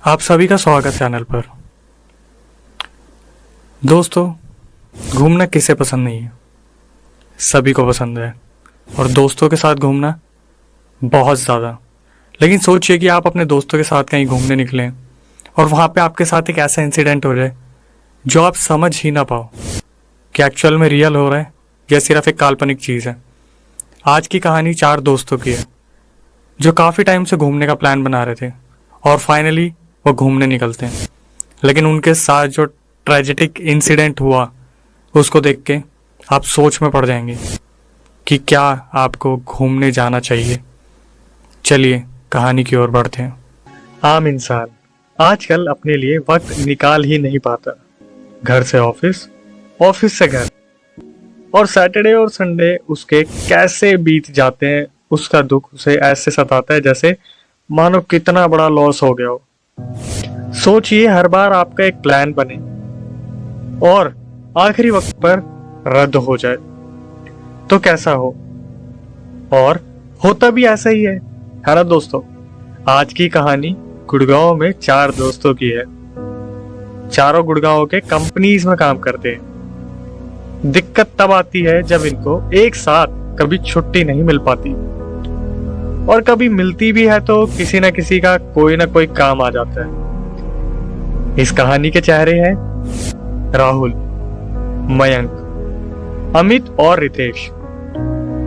आप सभी का स्वागत चैनल पर। दोस्तों, घूमना किसे पसंद नहीं है? सभी को पसंद है और दोस्तों के साथ घूमना बहुत ज़्यादा। लेकिन सोचिए कि आप अपने दोस्तों के साथ कहीं घूमने निकलें और वहाँ पे आपके साथ एक ऐसा इंसिडेंट हो जाए जो आप समझ ही ना पाओ कि एक्चुअल में रियल हो रहा है या सिर्फ एक काल्पनिक चीज़ है। आज की कहानी 4 दोस्तों की है जो काफ़ी टाइम से घूमने का प्लान बना रहे थे और फाइनली वो घूमने निकलते हैं। लेकिन उनके साथ जो ट्रेजिक इंसिडेंट हुआ उसको देख के आप सोच में पड़ जाएंगे कि क्या आपको घूमने जाना चाहिए। चलिए कहानी की ओर बढ़ते हैं। आम इंसान आजकल अपने लिए वक्त निकाल ही नहीं पाता। घर से ऑफिस, ऑफिस से घर, और सैटरडे और संडे उसके कैसे बीत जाते हैं उसका दुख उसे ऐसे सताता है जैसे मानो कितना बड़ा लॉस हो गया हो। सोचिए, हर बार आपका एक प्लान बने और आखिरी वक्त पर रद्द हो जाए तो कैसा हो। और होता भी ऐसा ही है ना दोस्तों। आज की कहानी गुड़गांव में 4 दोस्तों की है। चारों गुड़गांव के कंपनीज में काम करते हैं। दिक्कत तब आती है जब इनको एक साथ कभी छुट्टी नहीं मिल पाती, और कभी मिलती भी है तो किसी न किसी का कोई ना कोई काम आ जाता है। इस कहानी के चेहरे हैं राहुल, मयंक, अमित और रितेश।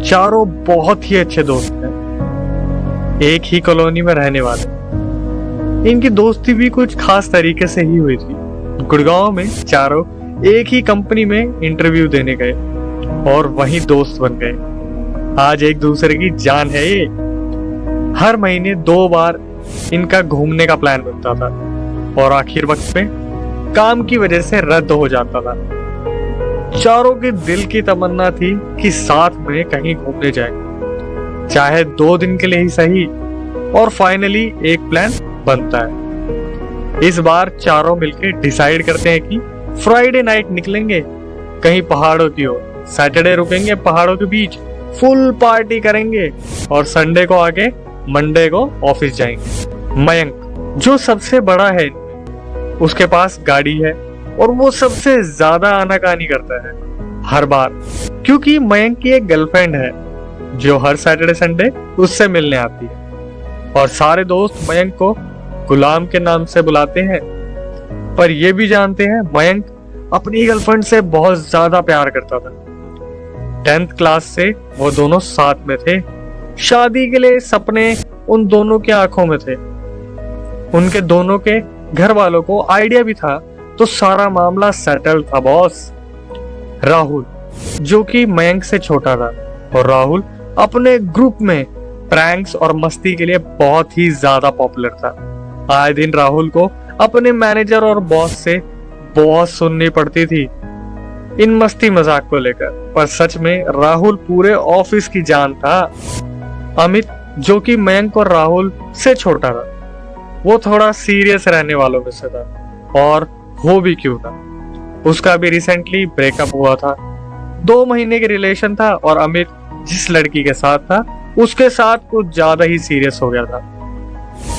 चारों बहुत ही अच्छे दोस्त हैं, एक ही कॉलोनी में रहने वाले। इनकी दोस्ती भी कुछ खास तरीके से ही हुई थी। गुड़गांव में चारों एक ही कंपनी में इंटरव्यू देने गए और वहीं दोस्त बन गए। आज एक दूसरे की जान है ये। हर महीने 2 बार इनका घूमने का प्लान बनता था और आखिर वक्त पे काम की वजह से रद्द हो जाता था। चारों के दिल की तमन्ना थी कि साथ में कहीं घूमने जाए, चाहे 2 दिन के लिए ही सही। और फाइनली एक प्लान बनता है। इस बार चारों मिलकर डिसाइड करते हैं कि फ्राइडे नाइट निकलेंगे कहीं पहाड़ों की ओर। सैटरडे रुकेंगे पहाड़ों के बीच, फुल पार्टी करेंगे और संडे को आके मंडे को ऑफिस जाएंगे। मयंक जो सबसे बड़ा है, उसके पास गाड़ी है और वो सबसे ज्यादा आनाकानी करता है हर बार, क्योंकि मयंक की एक गर्लफ्रेंड है जो हर सैटरडे संडे उससे मिलने आती है। और सारे दोस्त मयंक को गुलाम के नाम से बुलाते हैं, पर ये भी जानते हैं मयंक अपनी गर्लफ्रेंड से बहुत ज्यादा प्यार करता था। 10th क्लास से वो दोनों साथ में थे। शादी के लिए सपने उन दोनों की आंखों में थे। उनके दोनों के घर वालों को आइडिया भी था, तो सारा मामला सेटल था बॉस। राहुल जो कि मयंक से छोटा था, और राहुल अपने ग्रुप में प्रैंक्स और मस्ती के लिए बहुत ही ज्यादा पॉपुलर था। आए दिन राहुल को अपने मैनेजर और बॉस से बहुत सुननी पड़ती थी इन मस्ती मजाक को लेकर, पर सच में राहुल पूरे ऑफिस की जान था। अमित जो कि मयंक और राहुल से छोटा था, वो थोड़ा सीरियस रहने वालों में से था, और हो भी क्यों था, उसका भी रिसेंटली ब्रेकअप हुआ था। 2 महीने के रिलेशन था और अमित जिस लड़की के साथ था उसके साथ कुछ ज्यादा ही सीरियस हो गया था।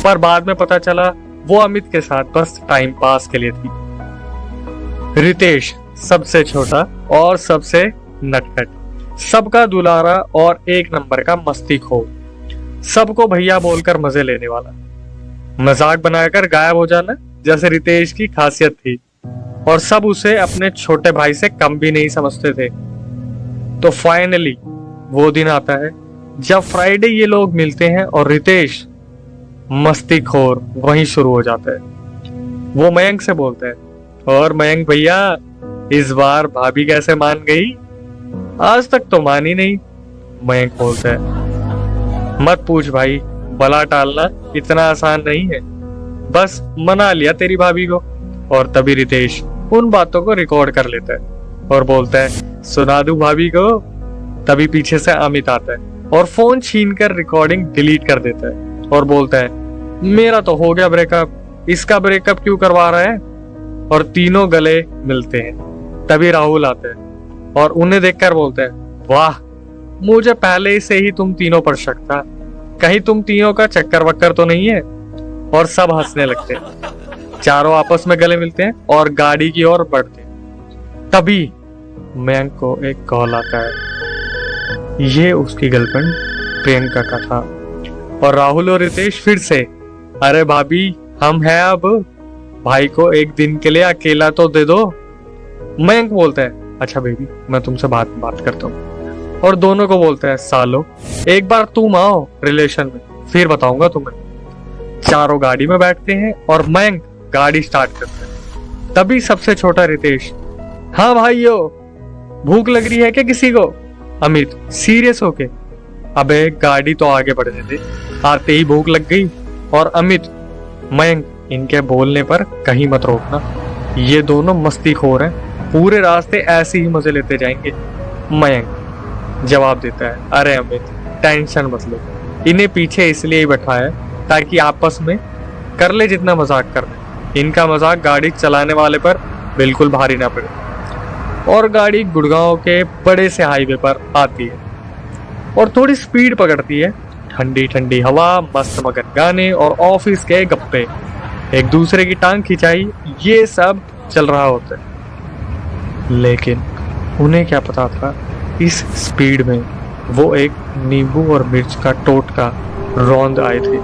पर बाद में पता चला वो अमित के साथ बस टाइम पास के लिए थी। रितेश सबसे छोटा और सबसे नटखट, सबका दुलारा और एक नंबर का मस्तीखोर, सबको भैया बोलकर मजे लेने वाला, मजाक बनाकर गायब हो जाना जैसे रितेश की खासियत थी, और सब उसे अपने छोटे भाई से कम भी नहीं समझते थे। तो फाइनली वो दिन आता है जब फ्राइडे ये लोग मिलते हैं और रितेश मस्तीखोर वहीं शुरू हो जाता है। वो मयंक से बोलते हैं, और मयंक भैया इस बार भाभी कैसे मान गई? आज तक तो मानी नहीं। मयंक बोलता है, मत पूछ भाई, बला टालना इतना आसान नहीं है, बस मना लिया तेरी भाभी को। और तभी रितेश उन बातों को रिकॉर्ड कर लेता है और बोलता है, सुना दूं भाभी को? तभी पीछे से अमित आता है और फोन छीनकर रिकॉर्डिंग डिलीट कर देता है और बोलता है, मेरा तो हो गया ब्रेकअप, इसका ब्रेकअप क्यों करवा रहा है? और तीनों गले मिलते हैं। तभी राहुल आते हैं और उन्हें देखकर बोलते हैं, वाह, मुझे पहले से ही तुम तीनों पर शक था, कहीं तुम तीनों का चक्कर वक्कर तो नहीं है? और सब हंसने लगते हैं। चारों आपस में गले मिलते हैं और गाड़ी की ओर बढ़ते हैं। तभी मयंक को एक कॉल आता है। ये उसकी गर्लफ्रेंड प्रियंका का था। और राहुल और रितेश फिर से, अरे भाभी हम हैं अब, भाई को एक दिन के लिए अकेला तो दे दो। मयंक बोलता है, अच्छा बेबी मैं तुमसे बात करता हूँ। और दोनों को बोलता है, सालो एक बार तुम आओ रिलेशन में, फिर बताऊंगा तुम्हें। चारों गाड़ी में बैठते हैं और मयंक गाड़ी स्टार्ट करता है। तभी सबसे छोटा रितेश, हाँ भाइयों भूख लग रही है क्या किसी को? अमित सीरियस होके, अबे गाड़ी तो आगे बढ़ने दे, आते ही भूख लग गई। और अमित, मयंक इनके बोलने पर कहीं मत रोकना, ये दोनों मस्तीखोर हैं, पूरे रास्ते ऐसे ही मजे लेते जाएंगे। मयंक जवाब देता है, अरे अमित टेंशन मत लो, इन्हें पीछे इसलिए ही बैठाया है ताकि आपस में कर ले जितना मजाक कर ले। इनका मजाक गाड़ी चलाने वाले पर बिल्कुल भारी ना पड़े। और गाड़ी गुड़गांव के बड़े से हाईवे पर आती है और थोड़ी स्पीड पकड़ती है। ठंडी ठंडी हवा, मस्त मगन गाने और ऑफिस के गप्पे, एक दूसरे की टांग खिंचाई, ये सब चल रहा होता है। लेकिन उन्हें क्या पता था, इस स्पीड में वो एक नींबू और मिर्च का टोटका रौंद आए थे।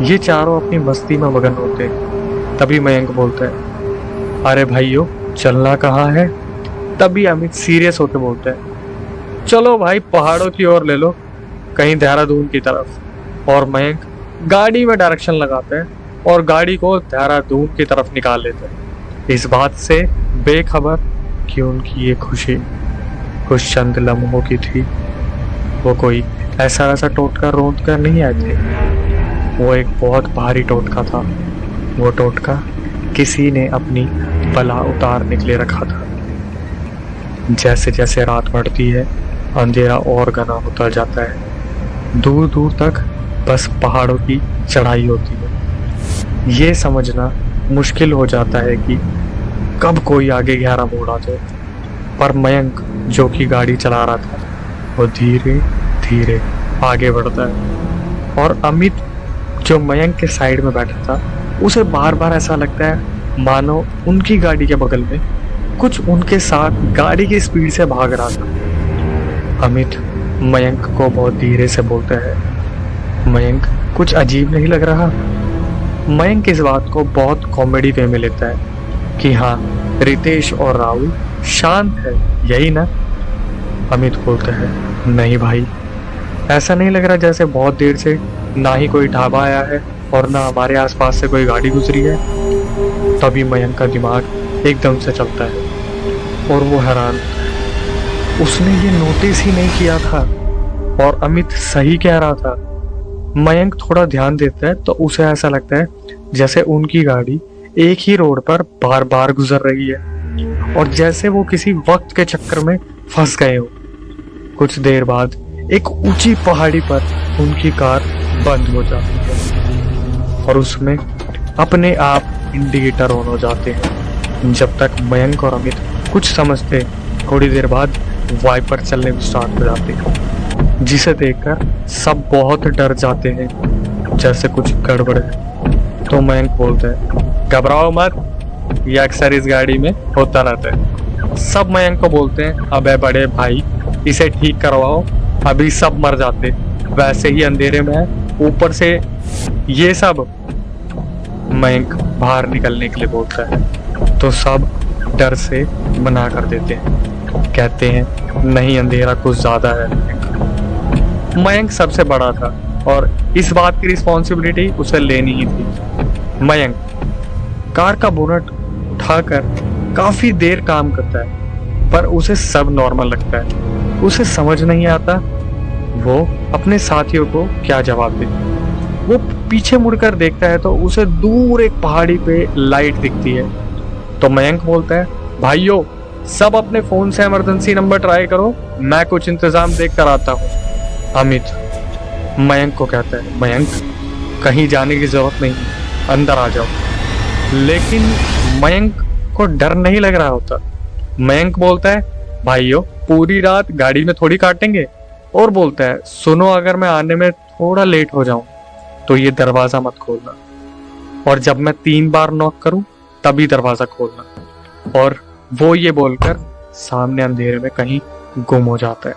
ये चारों अपनी मस्ती में मगन होते हैं। तभी मयंक बोलता है, अरे भाइयों चलना कहाँ है? तभी अमित सीरियस होकर बोलता है, चलो भाई पहाड़ों की ओर ले लो, कहीं देहरादून की तरफ। और मयंक गाड़ी में डायरेक्शन लगाता है और गाड़ी को देहरादून की तरफ निकाल लेता है, इस बात से बेखबर कि उनकी ये खुशी कुछ चंद लम्हों की थी। वो कोई ऐसा टोटका रौंद कर नहीं आए थे, वो एक बहुत भारी टोटका था। वो टोटका किसी ने अपनी बला उतारने के लिए रखा था। जैसे जैसे रात बढ़ती है, अंधेरा और घना होता जाता है। दूर दूर तक बस पहाड़ों की चढ़ाई होती है। ये समझना मुश्किल हो जाता है कि कब कोई आगे गहरा मोड़ आ जाए। पर मयंक जो कि गाड़ी चला रहा था, वो धीरे धीरे आगे बढ़ता है। और अमित जो मयंक के साइड में बैठा था, उसे बार बार ऐसा लगता है मानो उनकी गाड़ी के बगल में कुछ उनके साथ गाड़ी की स्पीड से भाग रहा था। अमित मयंक को बहुत धीरे से बोलता है, मयंक कुछ अजीब नहीं लग रहा? मयंक इस बात को बहुत कॉमेडी वे में लेता है कि हाँ रितेश और राहुल शांत है, यही ना? अमित बोलता है, नहीं भाई ऐसा नहीं लग रहा जैसे बहुत देर से ना ही कोई ढाबा आया है और ना हमारे आसपास से कोई गाड़ी गुजरी है। तभी मयंक का दिमाग एकदम से चलता है और वो हैरान, उसने ये नोटिस ही नहीं किया था और अमित सही कह रहा था। मयंक थोड़ा ध्यान देता है तो उसे ऐसा लगता है जैसे उनकी गाड़ी एक ही रोड पर बार बार गुजर रही है और जैसे वो किसी वक्त के चक्कर में फंस गए हो। कुछ देर बाद एक ऊंची पहाड़ी पर उनकी कार बंद हो जाती है और उसमें अपने आप इंडिकेटर ऑन हो जाते हैं। जब तक मयंक और अमित कुछ समझते, थोड़ी देर बाद वाइपर चलने स्टार्ट हो जाते हैं, जिसे देखकर सब बहुत डर जाते हैं जैसे कुछ गड़बड़ है। तो मयंक बोलता है, घबराओ मत, ये अक्सर इस गाड़ी में होता रहता है। सब मयंक को बोलते हैं, अबे बड़े भाई इसे ठीक करवाओ, अभी सब मर जाते, वैसे ही अंधेरे में है, ऊपर से ये सब। मयंक बाहर निकलने के लिए बोलता है तो सब डर से मना कर देते हैं, कहते हैं नहीं अंधेरा कुछ ज्यादा है। मयंक सबसे बड़ा था और इस बात की रिस्पॉन्सिबिलिटी उसे लेनी ही थी। मयंक कार का बोनट उठाकर काफी देर काम करता है पर उसे सब नॉर्मल लगता है। उसे समझ नहीं आता वो अपने साथियों को क्या जवाब दे। वो पीछे मुड़कर देखता है तो उसे दूर एक पहाड़ी पे लाइट दिखती है। तो मयंक बोलता है, भाइयों सब अपने फोन से इमरजेंसी नंबर ट्राई करो, मैं कुछ इंतजाम देख कर आता हूँ। अमित मयंक को कहता है, मयंक कहीं जाने की जरूरत नहीं, अंदर आ जाओ। लेकिन मयंक को डर नहीं लग रहा होता। मयंक बोलता है, भाइयों पूरी रात गाड़ी में थोड़ी काटेंगे। और बोलता है, सुनो अगर मैं आने में थोड़ा लेट हो जाऊं तो ये दरवाजा मत खोलना, और जब मैं 3 बार नॉक करूं तभी दरवाजा खोलना। और वो ये बोलकर सामने अंधेरे में कहीं गुम हो जाता है।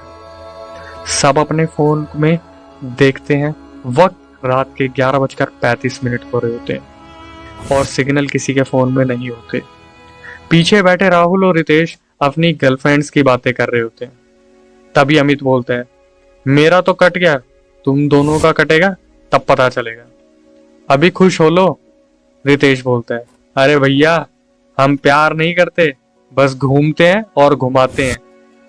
सब अपने फोन में देखते हैं। वक्त रात के 11:35 हो रहे होते हैं और सिग्नल किसी के फोन में नहीं होते। पीछे बैठे राहुल और रितेश अपनी गर्लफ्रेंड्स की बातें कर रहे होते हैं। तभी अमित बोलता है, मेरा तो कट गया, तुम दोनों का कटेगा तब पता चलेगा, अभी खुश हो लो। रितेश बोलता है, अरे भैया हम प्यार नहीं करते, बस घूमते हैं और घुमाते हैं।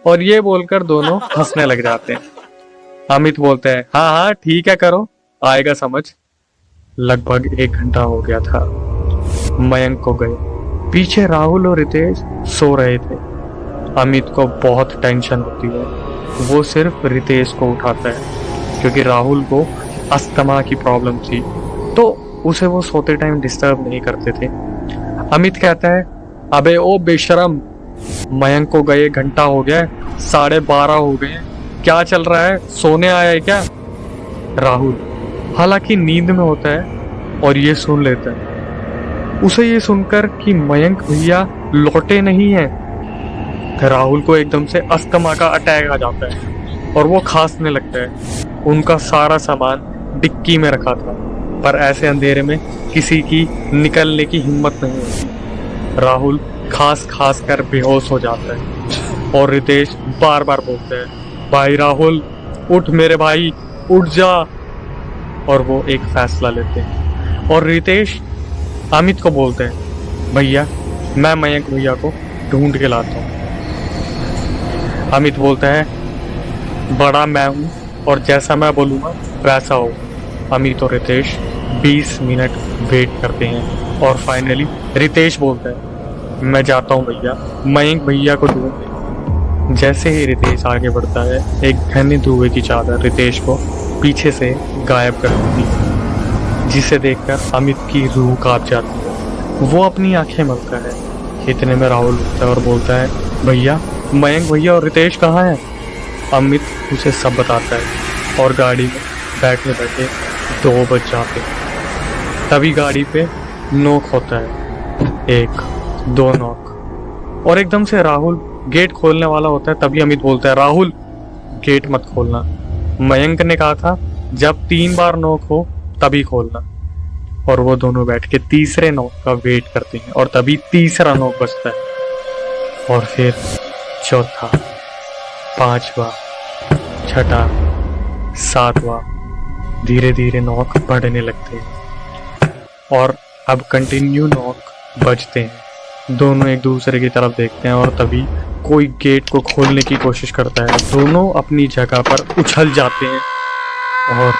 और ये बोलकर दोनों हंसने लग जाते हैं। अमित बोलता है, हाँ हाँ ठीक है करो, आएगा समझ। लगभग 1 घंटा हो गया था। मयंक को गए। पीछे राहुल और रितेश सो रहे थे। अमित को बहुत टेंशन होती है। वो सिर्फ रितेश को उठाता है क्योंकि राहुल को अस्थमा की प्रॉब्लम थी, तो उसे वो सोते टाइम डिस्टर्ब नहीं करते थे। अमित कहता है, अबे ओ बेशरम, मयंक को गए घंटा हो गया, 12:30 हो गए, क्या चल रहा है, सोने आया है क्या? राहुल हालांकि नींद में होता है और ये सुन लेता है। उसे ये सुनकर कि मयंक भैया लौटे नहीं हैं, राहुल को एकदम से अस्थमा का अटैक आ जाता है और वो खांसने लगता है। उनका सारा सामान डिक्की में रखा था, पर ऐसे अंधेरे में किसी की निकलने की हिम्मत नहीं होती। राहुल खास खास कर बेहोश हो जाता है और रितेश बार बार बोलते हैं, भाई राहुल उठ मेरे भाई, उठ जा। और वो एक फैसला लेते हैं और रितेश अमित को बोलते हैं, भैया मैं मयंक भैया को ढूंढ के लाता हूँ। अमित बोलता है, बड़ा मैं हूँ और जैसा मैं बोलूँगा वैसा हो। अमित और रितेश 20 मिनट वेट करते हैं और फाइनली रितेश बोलता है, मैं जाता हूँ भैया, मयंक भैया को ढूंढ। जैसे ही रितेश आगे बढ़ता है, एक घने धुएं की चादर रितेश को पीछे से गायब कर देती है, जिसे देखकर अमित की रूह कांप जाती है। वो अपनी आंखें मलता है। इतने में राहुल उठता है और बोलता है, भैया मयंक भैया और रितेश कहाँ हैं? अमित उसे सब बताता है और गाड़ी में बैठे बैठे 2 बज जाते हैं। तभी गाड़ी पे नॉक होता है, 1 2 नॉक, और एकदम से राहुल गेट खोलने वाला होता है। तभी अमित बोलता है, राहुल गेट मत खोलना, मयंक ने कहा था जब 3 बार नॉक हो तभी खोलना। और वो दोनों बैठ के तीसरे नॉक का वेट करते हैं और तभी तीसरा नॉक बजता है और फिर चौथा, 5वां, 6वां, 7वां, धीरे धीरे नॉक बढ़ने लगते हैं और अब कंटिन्यू नॉक बजते हैं। दोनों एक दूसरे की तरफ देखते हैं और तभी कोई गेट को खोलने की कोशिश करता है। दोनों अपनी जगह पर उछल जाते हैं और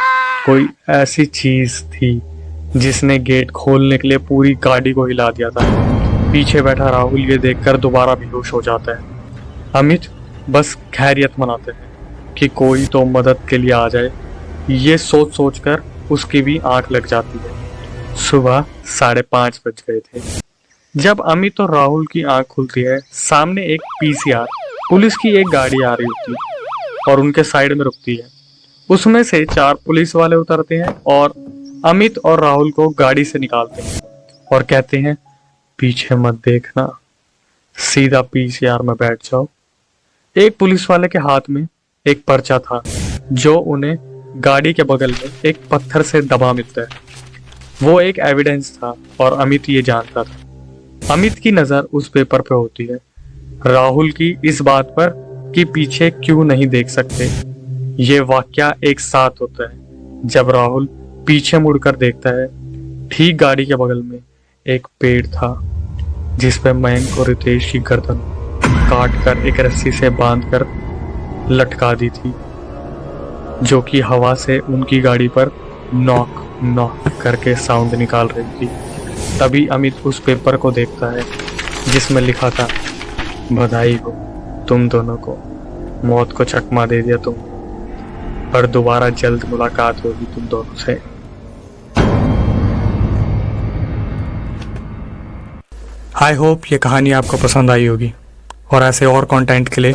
कोई ऐसी चीज थी जिसने गेट खोलने के लिए पूरी गाड़ी को हिला दिया था। पीछे बैठा राहुल ये देखकर दोबारा बेहोश हो जाता है। अमित बस खैरियत मनाते हैं कि कोई तो मदद के लिए आ जाए। ये सोच सोच कर उसकी भी आंख लग जाती है। सुबह 5:30 बज गए थे जब अमित और राहुल की आंख खुलती है। सामने एक पीसीआर पुलिस की एक गाड़ी आ रही होती है और उनके साइड में रुकती है। उसमें से 4 पुलिस वाले उतरते हैं और अमित और राहुल को गाड़ी से निकालते हैं और कहते हैं, पीछे मत देखना, सीधा पीसीआर में बैठ जाओ। एक पुलिस वाले के हाथ में एक पर्चा था जो उन्हें गाड़ी के बगल में एक पत्थर से दबा मिलता है। वो एक एविडेंस था और अमित ये जानता था। अमित की नजर उस पेपर पे होती है, राहुल की इस बात पर कि पीछे क्यों नहीं देख सकते। ये वाकया एक साथ होता है जब राहुल पीछे मुड़कर देखता है। ठीक गाड़ी के बगल में एक पेड़ था जिस पे मयंक और रितेश की गर्दन काट कर एक रस्सी से बांधकर लटका दी थी, जो कि हवा से उनकी गाड़ी पर नॉक नॉक करके साउंड निकाल रही थी। तभी अमित उस पेपर को देखता है जिसमें लिखा था, बधाई हो तुम दोनों को, मौत को चकमा दे दिया तुम, पर दोबारा जल्द मुलाकात होगी तुम दोनों से। आई होप ये कहानी आपको पसंद आई होगी और ऐसे और कंटेंट के लिए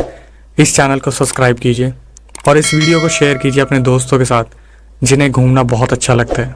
इस चैनल को सब्सक्राइब कीजिए और इस वीडियो को शेयर कीजिए अपने दोस्तों के साथ जिन्हें घूमना बहुत अच्छा लगता है।